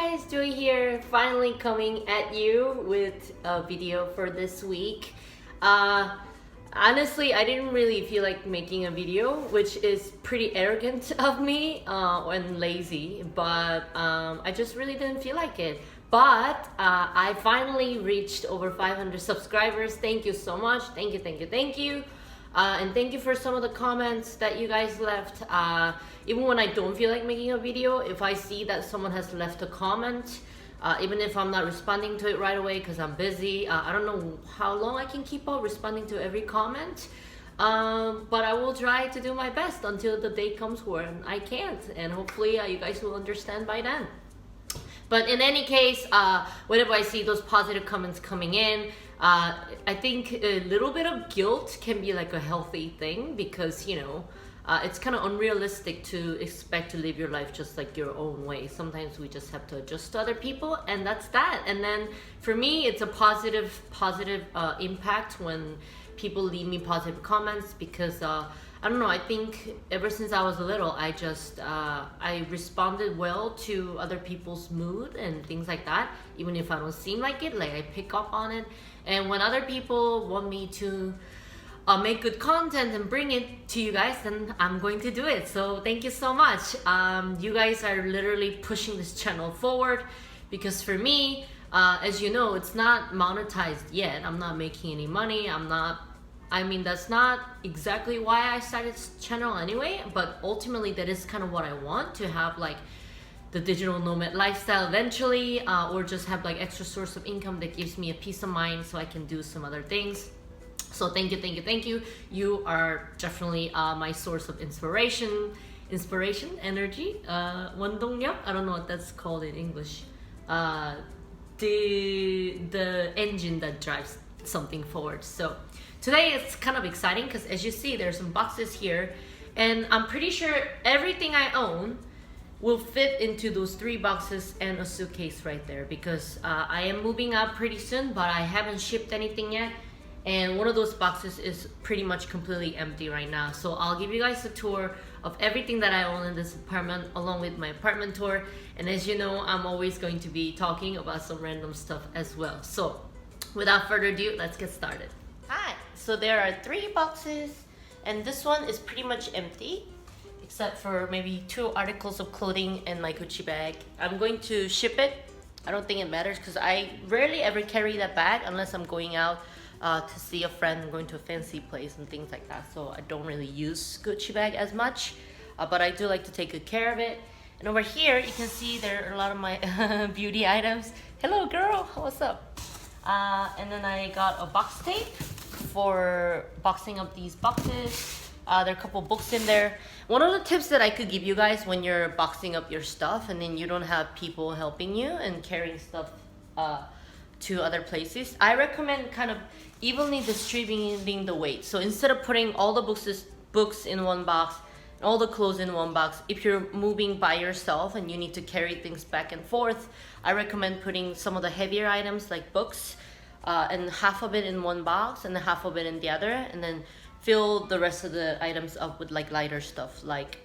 guys, Joy here, finally coming at you with a video for this week. Honestly, I didn't really feel like making a video, which is pretty arrogant of me and lazy, but I just really didn't feel like it. But I finally reached over 500 subscribers. Thank you so much. Thank you. And thank you for some of the comments that you guys left. Even when I don't feel like making a video, if I see that someone has left a comment, even if I'm not responding to it right away because I'm busy, I don't know how long I can keep up responding to every comment, but I will try to do my best until the day comes when I can't, and hopefully you guys will understand by then. But in any case, whenever I see those positive comments coming in, I think a little bit of guilt can be like a healthy thing, because it's kind of unrealistic to expect to live your life just like your own way. Sometimes we just have to adjust to other people, and that's that. And then for me, it's a positive impact when people leave me positive comments, because I don't know, I think ever since I was little, I responded well to other people's mood and things like that. Even if I don't seem like it, like I pick up on it. And when other people want me to make good content and bring it to you guys, then I'm going to do it. So thank you so much. You guys are literally pushing this channel forward, because for me, as you know, it's not monetized yet. I'm not making any money. That's not exactly why I started this channel anyway, but ultimately that is kind of what I want to have, like the digital nomad lifestyle eventually, or just have like extra source of income that gives me a peace of mind so I can do some other things. So thank you. You are definitely my source of inspiration, energy, 원동력. I don't know what that's called in English. The engine that drives something forward. So today it's kind of exciting because, as you see, there's some boxes here, and I'm pretty sure everything I own will fit into those 3 boxes and a suitcase right there, because I am moving out pretty soon, but I haven't shipped anything yet. And one of those boxes is pretty much completely empty right now. So I'll give you guys a tour of everything that I own in this apartment, along with my apartment tour. And as you know, I'm always going to be talking about some random stuff as well. So without further ado, let's get started. Hi, so there are 3 boxes, and this one is pretty much empty, except for maybe 2 articles of clothing and my Gucci bag. I'm going to ship it. I don't think it matters, because I rarely ever carry that bag unless I'm going out to see a friend, going to a fancy place and things like that. So I don't really use Gucci bag as much, but I do like to take good care of it. And over here, you can see there are a lot of my beauty items. Hello girl, what's up? And then I got a box tape for boxing up these boxes. There are a couple books in there. One of the tips that I could give you guys when you're boxing up your stuff and then you don't have people helping you and carrying stuff to other places, I recommend kind of evenly distributing the weight. So instead of putting all the books in one box, all the clothes in one box, if you're moving by yourself and you need to carry things back and forth, I recommend putting some of the heavier items like books and half of it in one box and half of it in the other, and then fill the rest of the items up with like lighter stuff, like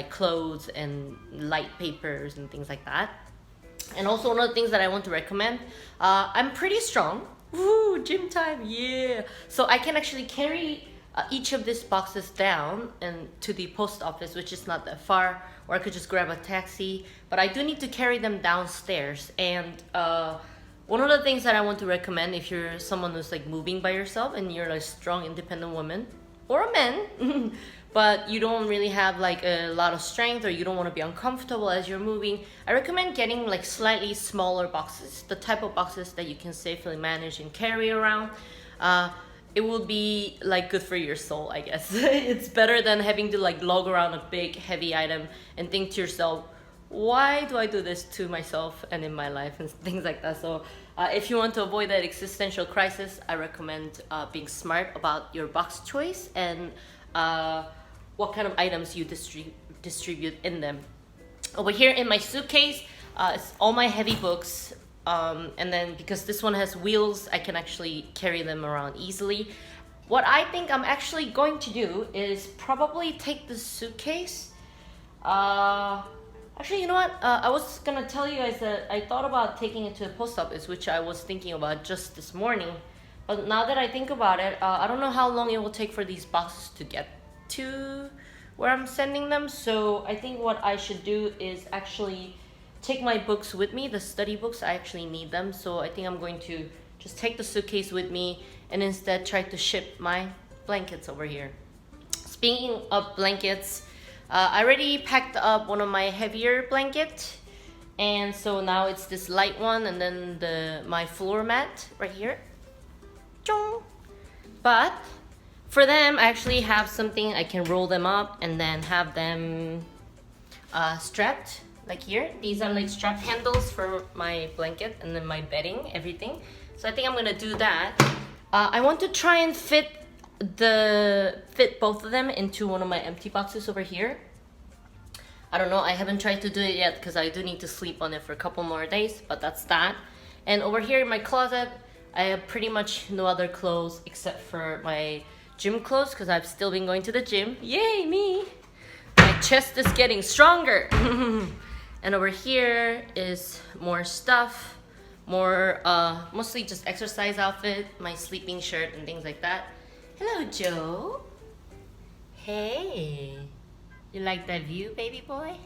clothes and light papers and things like that. And also, one of the things that I want to recommend, I'm pretty strong. Woo, gym time, yeah. So I can actually carry each of these boxes down and to the post office, which is not that far, or I could just grab a taxi, but I do need to carry them downstairs. And one of the things that I want to recommend, if you're someone who's like moving by yourself and you're a strong, independent woman or a man, but you don't really have like a lot of strength, or you don't want to be uncomfortable as you're moving, I recommend getting like slightly smaller boxes, the type of boxes that you can safely manage and carry around. It will be like good for your soul, I guess. It's better than having to like lug around a big heavy item and think to yourself, why do I do this to myself and in my life and things like that. So if you want to avoid that existential crisis, I recommend being smart about your box choice and what kind of items you distribute in them. Over here in my suitcase, it's all my heavy books, and then because this one has wheels, I can actually carry them around easily. What I think I'm actually going to do is probably take the suitcase Actually, you know what? I was gonna tell you guys that I thought about taking it to the post office, which I was thinking about just this morning. But now that I think about it, I don't know how long it will take for these boxes to get to where I'm sending them. So I think what I should do is actually take my books with me, the study books. I actually need them. So I think I'm going to just take the suitcase with me and instead try to ship my blankets over here. Speaking of blankets, I already packed up one of my heavier blanket, and so now it's this light one, and then my floor mat right here. But for them, I actually have something I can roll them up and then have them strapped like here. These are like strap handles for my blanket and then my bedding, everything. So I think I'm gonna do that. I want to try and fit both of them into one of my empty boxes over here. I don't know, I haven't tried to do it yet because I do need to sleep on it for a couple more days, but that's that. And over here in my closet, I have pretty much no other clothes except for my gym clothes because I've still been going to the gym. Yay, me! My chest is getting stronger. And over here is more stuff, more mostly just exercise outfit, my sleeping shirt and things like that. Hello, Joe. Hey, you like that view, baby boy?